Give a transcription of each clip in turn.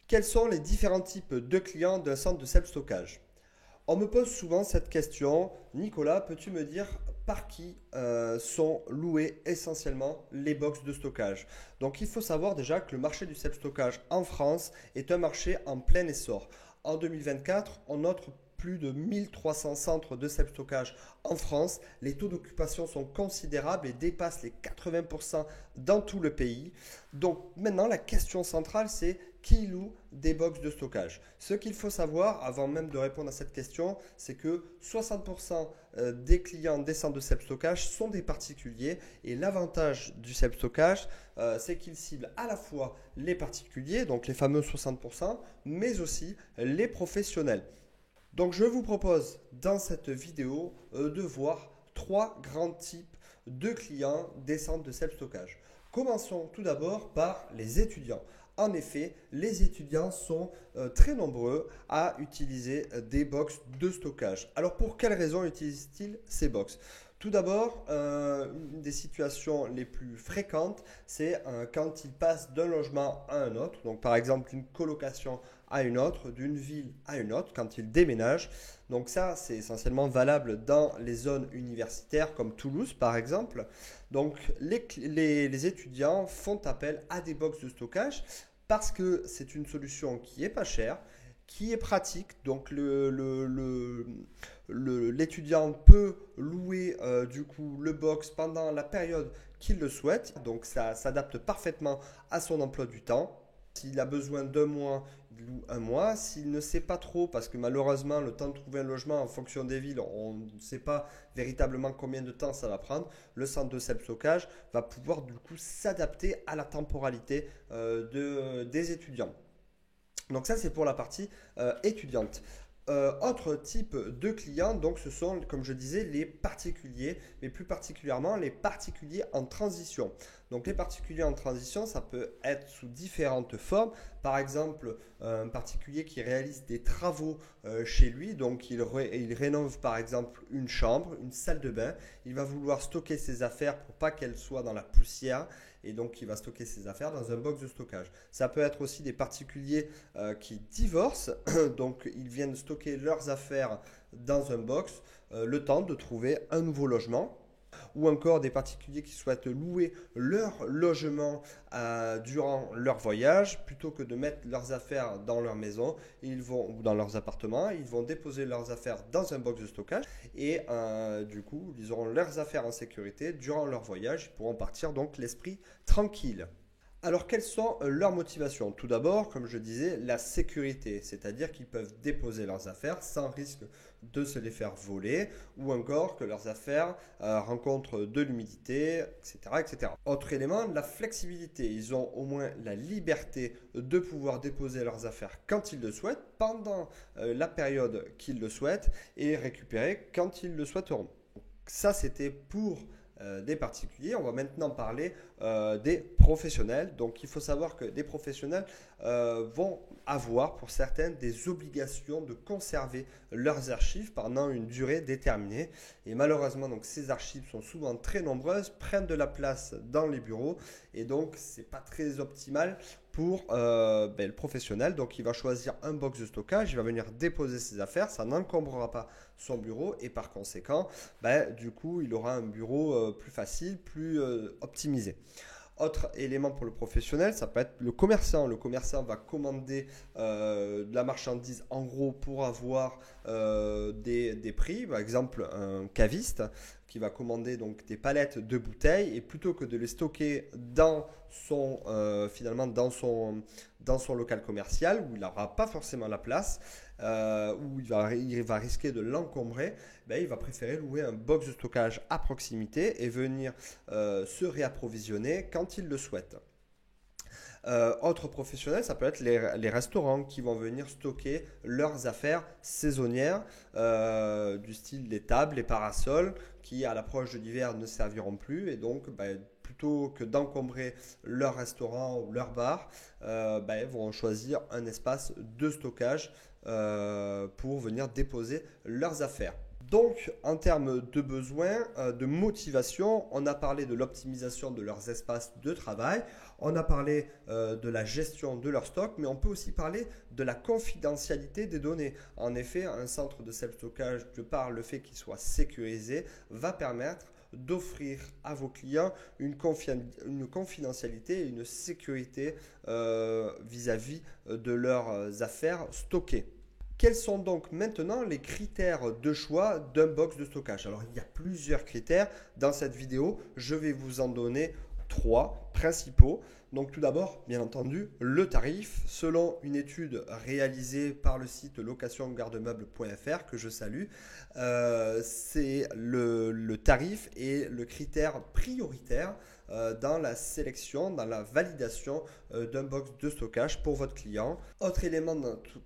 Quels sont les différents types de clients d'un centre de self-stockage? On me pose souvent cette question. Nicolas, peux-tu me dire par qui sont loués essentiellement les box de stockage? Donc il faut savoir déjà que le marché du self-stockage en France est un marché en plein essor. En 2024, on note plus de 1300 centres de self-stockage en France. Les taux d'occupation sont considérables et dépassent les 80% dans tout le pays. Donc maintenant, la question centrale, c'est qui loue des box de stockage? Ce qu'il faut savoir, avant même de répondre à cette question, c'est que 60% des clients des centres de self-stockage sont des particuliers. Et l'avantage du self-stockage, c'est qu'il cible à la fois les particuliers, donc les fameux 60%, mais aussi les professionnels. Donc je vous propose dans cette vidéo de voir trois grands types de clients des centres de self-stockage. Commençons tout d'abord par les étudiants. En effet, les étudiants sont très nombreux à utiliser des box de stockage. Alors pour quelles raisons utilisent-ils ces box? Tout d'abord, une des situations les plus fréquentes, c'est quand ils passent d'un logement à un autre. Donc par exemple d'une colocation à une autre, d'une ville à une autre, quand ils déménagent. Donc ça, c'est essentiellement valable dans les zones universitaires comme Toulouse par exemple. Donc les étudiants font appel à des box de stockage parce que c'est une solution qui est pas chère, qui est pratique. Donc l'étudiant peut louer du coup le box pendant la période qu'il le souhaite. Donc ça s'adapte parfaitement à son emploi du temps. S'il a besoin d'un mois, il loue un mois. S'il ne sait pas trop, parce que malheureusement, le temps de trouver un logement en fonction des villes, on ne sait pas véritablement combien de temps ça va prendre, le centre de self-stockage va pouvoir du coup s'adapter à la temporalité des étudiants. Donc ça, c'est pour la partie étudiante. Autre type de clients, donc ce sont, comme je disais, les particuliers, mais plus particulièrement les particuliers en transition. Donc les particuliers en transition, ça peut être sous différentes formes. Par exemple, un particulier qui réalise des travaux chez lui, donc il rénove par exemple une chambre, une salle de bain. Il va vouloir stocker ses affaires pour pas qu'elles soient dans la poussière. Et donc, il va stocker ses affaires dans un box de stockage. Ça peut être aussi des particuliers qui divorcent. Donc, ils viennent stocker leurs affaires dans un box le temps de trouver un nouveau logement. Ou encore des particuliers qui souhaitent louer leur logement durant leur voyage, plutôt que de mettre leurs affaires dans leur maison, ou dans leurs appartements, ils vont déposer leurs affaires dans un box de stockage et du coup, ils auront leurs affaires en sécurité durant leur voyage, ils pourront partir donc l'esprit tranquille. Alors, quelles sont leurs motivations? Tout d'abord, comme je disais, la sécurité, c'est-à-dire qu'ils peuvent déposer leurs affaires sans risque de se les faire voler ou encore que leurs affaires rencontrent de l'humidité, etc., etc. Autre élément, la flexibilité. Ils ont au moins la liberté de pouvoir déposer leurs affaires quand ils le souhaitent, pendant la période qu'ils le souhaitent et récupérer quand ils le souhaiteront. Ça, c'était pour des particuliers. On va maintenant parler des professionnels. Donc, il faut savoir que des professionnels vont avoir pour certaines des obligations de conserver leurs archives pendant une durée déterminée. Et malheureusement, donc, ces archives sont souvent très nombreuses, prennent de la place dans les bureaux et donc c'est pas très optimal pour le professionnel. Donc, il va choisir un box de stockage, il va venir déposer ses affaires, ça n'encombrera pas son bureau et par conséquent, du coup, il aura un bureau plus facile, plus optimisé. Autre élément pour le professionnel, ça peut être le commerçant. Le commerçant va commander de la marchandise en gros pour avoir des prix. Par exemple, un caviste qui va commander donc des palettes de bouteilles et plutôt que de les stocker finalement dans son local commercial où il n'aura pas forcément la place, où il va risquer de l'encombrer, il va préférer louer un box de stockage à proximité et venir se réapprovisionner quand il le souhaite. Autre professionnel, ça peut être les restaurants qui vont venir stocker leurs affaires saisonnières, du style les tables, les parasols, qui à l'approche de l'hiver ne serviront plus. Et donc, plutôt que d'encombrer leur restaurant ou leur bar, ils vont choisir un espace de stockage pour venir déposer leurs affaires. Donc, en termes de besoins, de motivation, on a parlé de l'optimisation de leurs espaces de travail, on a parlé de la gestion de leur stock, mais on peut aussi parler de la confidentialité des données. En effet, un centre de self-stockage, de par le fait qu'il soit sécurisé, va permettre d'offrir à vos clients une confidentialité et une sécurité vis-à-vis de leurs affaires stockées. Quels sont donc maintenant les critères de choix d'un box de stockage? Alors, il y a plusieurs critères. Dans cette vidéo, je vais vous en donner trois principaux. Donc, tout d'abord, bien entendu, le tarif. Selon une étude réalisée par le site location-garde-meubles.fr que je salue, c'est le tarif et le critère prioritaire dans la sélection, dans la validation d'un box de stockage pour votre client. Autre élément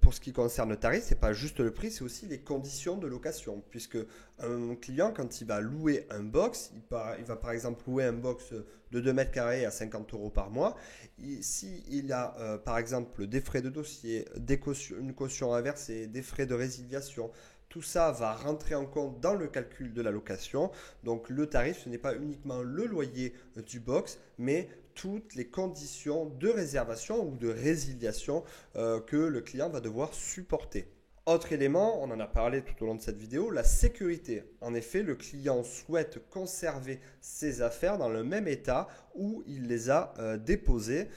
pour ce qui concerne le tarif, c'est pas juste le prix, c'est aussi les conditions de location. Puisque un client, quand il va louer un box, il va par exemple louer un box de 2 mètres carrés à 50 euros par mois. S'il a par exemple des frais de dossier, une caution à verser, des frais de résiliation, tout ça va rentrer en compte dans le calcul de la location. Donc le tarif, ce n'est pas uniquement le loyer du box, mais toutes les conditions de réservation ou de résiliation que le client va devoir supporter. Autre élément, on en a parlé tout au long de cette vidéo, la sécurité. En effet, le client souhaite conserver ses affaires dans le même état où il les a déposées.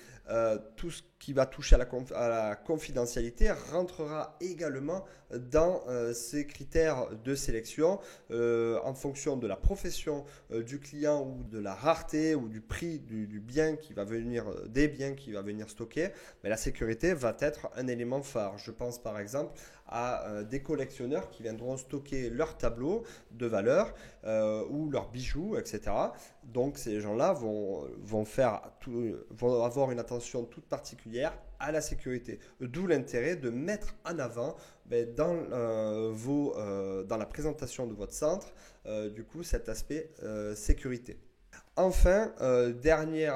Tout ce qui va toucher à la confidentialité rentrera également dans ces critères de sélection en fonction de la profession du client ou de la rareté ou du prix du bien qui va venir, des biens qui va venir stocker. Mais la sécurité va être un élément phare. Je pense par exemple à des collectionneurs qui viendront stocker leurs tableaux de valeur ou leurs bijoux, etc. Donc ces gens-là vont avoir une attention toute particulière à la sécurité. D'où l'intérêt de mettre en avant dans la présentation de votre centre du coup cet aspect sécurité. Enfin, dernier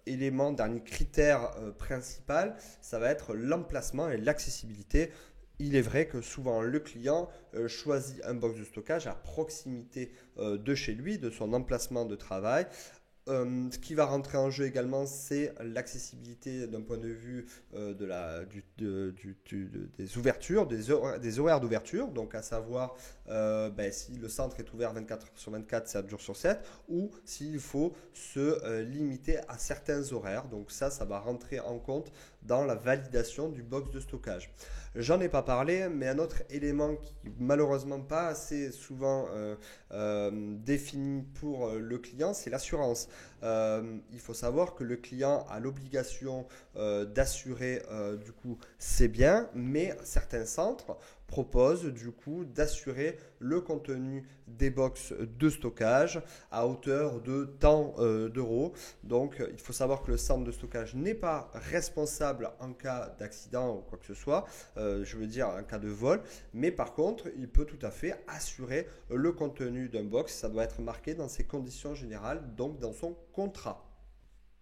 élément, dernier critère principal, ça va être l'emplacement et l'accessibilité. Il est vrai que souvent le client choisit un box de stockage à proximité de chez lui, de son emplacement de travail. Ce qui va rentrer en jeu également, c'est l'accessibilité d'un point de vue des ouvertures, des horaires d'ouverture, donc à savoir si le centre est ouvert 24 heures sur 24, 7 jours sur 7, ou s'il faut se limiter à certains horaires. Donc ça va rentrer en compte dans la validation du box de stockage. J'en ai pas parlé, mais un autre élément qui malheureusement pas assez souvent défini pour le client, c'est l'assurance. Il faut savoir que le client a l'obligation d'assurer du coup ses biens, mais certains centres proposent du coup d'assurer le contenu des box de stockage à hauteur de tant d'euros. Donc il faut savoir que le centre de stockage n'est pas responsable en cas d'accident ou quoi que ce soit, je veux dire en cas de vol, mais par contre il peut tout à fait assurer le contenu d'un box. Ça doit être marqué dans ses conditions générales, donc dans son contrat.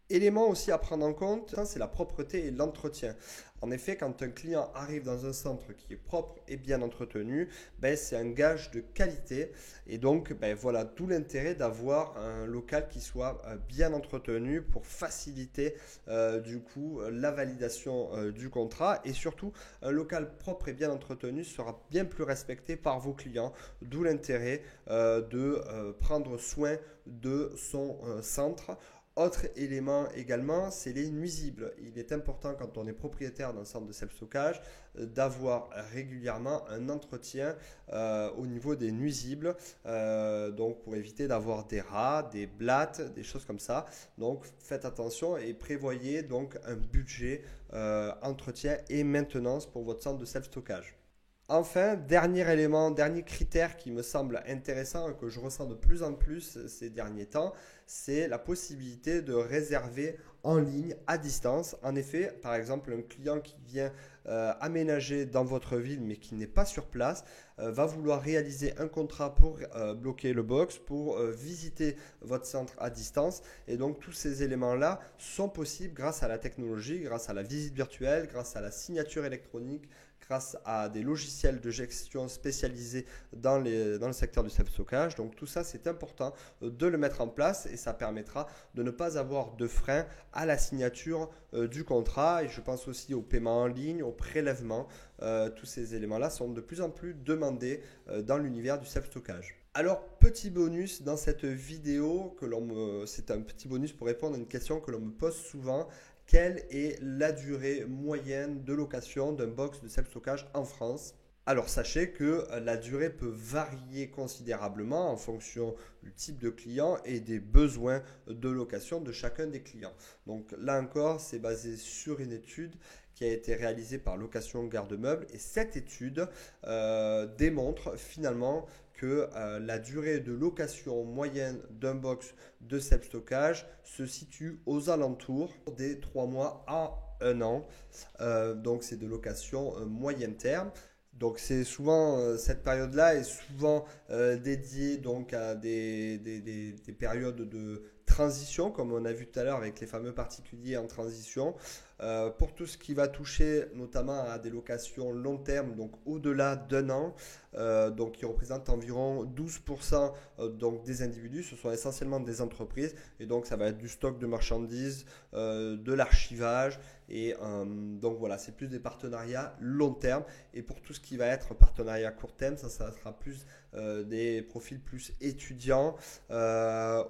Élément aussi à prendre en compte, c'est la propreté et l'entretien. En effet, quand un client arrive dans un centre qui est propre et bien entretenu, c'est un gage de qualité. Et donc, voilà, d'où l'intérêt d'avoir un local qui soit bien entretenu pour faciliter du coup la validation du contrat. Et surtout, un local propre et bien entretenu sera bien plus respecté par vos clients. D'où l'intérêt de prendre soin de son centre. Autre élément également, c'est les nuisibles. Il est important quand on est propriétaire d'un centre de self-stockage d'avoir régulièrement un entretien au niveau des nuisibles, donc pour éviter d'avoir des rats, des blattes, des choses comme ça. Donc faites attention et prévoyez donc un budget entretien et maintenance pour votre centre de self-stockage. Enfin, dernier élément, dernier critère qui me semble intéressant et que je ressens de plus en plus ces derniers temps, c'est la possibilité de réserver en ligne à distance. En effet, par exemple, un client qui vient aménager dans votre ville mais qui n'est pas sur place, va vouloir réaliser un contrat pour bloquer le box, pour visiter votre centre à distance. Et donc tous ces éléments-là sont possibles grâce à la technologie, grâce à la visite virtuelle, grâce à la signature électronique, grâce à des logiciels de gestion spécialisés dans le secteur du self-stockage. Donc tout ça, c'est important de le mettre en place et ça permettra de ne pas avoir de frein à la signature du contrat. Et je pense aussi au paiement en ligne, au prélèvement. Tous ces éléments-là sont de plus en plus demandés dans l'univers du self-stockage. Alors, petit bonus dans cette vidéo, c'est un petit bonus pour répondre à une question que l'on me pose souvent. Quelle est la durée moyenne de location d'un box de self-stockage en France? Alors sachez que la durée peut varier considérablement en fonction du type de client et des besoins de location de chacun des clients. Donc là encore, c'est basé sur une étude qui a été réalisée par Location Garde-Meubles et cette étude démontre finalement que la durée de location moyenne d'un box de self-stockage se situe aux alentours des 3 mois à 1 an. Donc c'est de location moyen terme. Donc c'est souvent cette période-là est souvent dédiée donc à des périodes de transition, comme on a vu tout à l'heure avec les fameux particuliers en transition. Pour tout ce qui va toucher notamment à des locations long terme, donc au-delà d'1 an, donc qui représentent environ 12% donc des individus, ce sont essentiellement des entreprises et donc ça va être du stock de marchandises, de l'archivage et donc voilà, c'est plus des partenariats long terme et pour tout ce qui va être partenariat court terme, ça sera plus des profils plus étudiants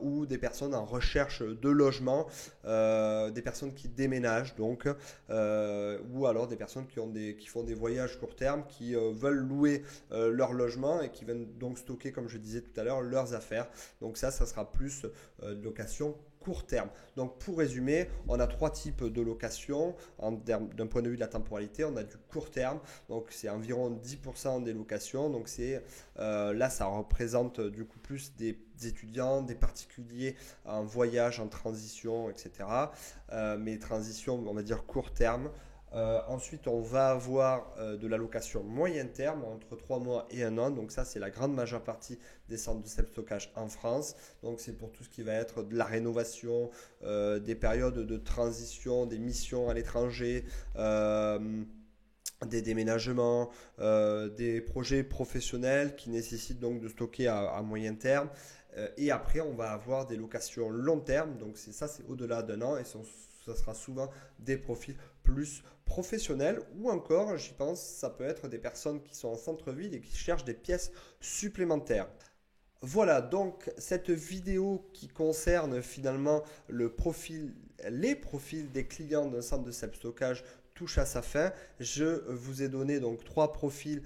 ou des personnes en recherche de logement, des personnes qui déménagent donc ou alors des personnes qui font des voyages court terme, qui veulent louer leur logement et qui viennent donc stocker, comme je disais tout à l'heure, leurs affaires. Donc ça sera plus de location court terme. Donc pour résumer, on a 3 types de location d'un point de vue de la temporalité. On a du court terme, donc c'est environ 10% des locations. Donc là, ça représente du coup plus des étudiants, des particuliers en voyage, en transition, etc. Mais transition, on va dire court terme. Ensuite, on va avoir de la location moyen terme entre 3 mois et 1 an. Donc ça, c'est la grande majeure partie des centres de self-stockage en France. Donc c'est pour tout ce qui va être de la rénovation, des périodes de transition, des missions à l'étranger, des déménagements, des projets professionnels qui nécessitent donc de stocker à moyen terme. Et après, on va avoir des locations long terme. Donc c'est au-delà d'1 an et ça sera souvent des profils plus professionnels ou encore, j'y pense, ça peut être des personnes qui sont en centre-ville et qui cherchent des pièces supplémentaires. Voilà donc cette vidéo qui concerne finalement les profils des clients d'un centre de self-stockage touche à sa fin. Je vous ai donné donc 3 profils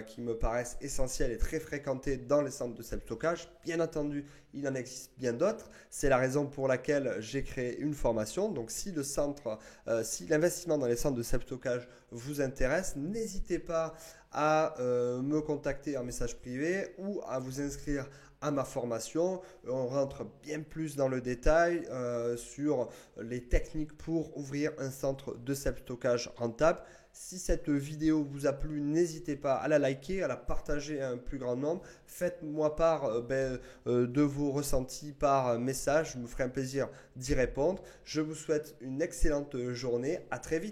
qui me paraissent essentiels et très fréquentés dans les centres de self-stockage. Bien entendu, il en existe bien d'autres. C'est la raison pour laquelle j'ai créé une formation. Donc si l'investissement dans les centres de self-stockage vous intéresse, n'hésitez pas à me contacter en message privé ou à vous inscrire à ma formation. On rentre bien plus dans le détail sur les techniques pour ouvrir un centre de self-stockage rentable. Si cette vidéo vous a plu, n'hésitez pas à la liker, à la partager à un plus grand nombre. Faites-moi part de vos ressentis par message. Je me ferai un plaisir d'y répondre. Je vous souhaite une excellente journée. À très vite.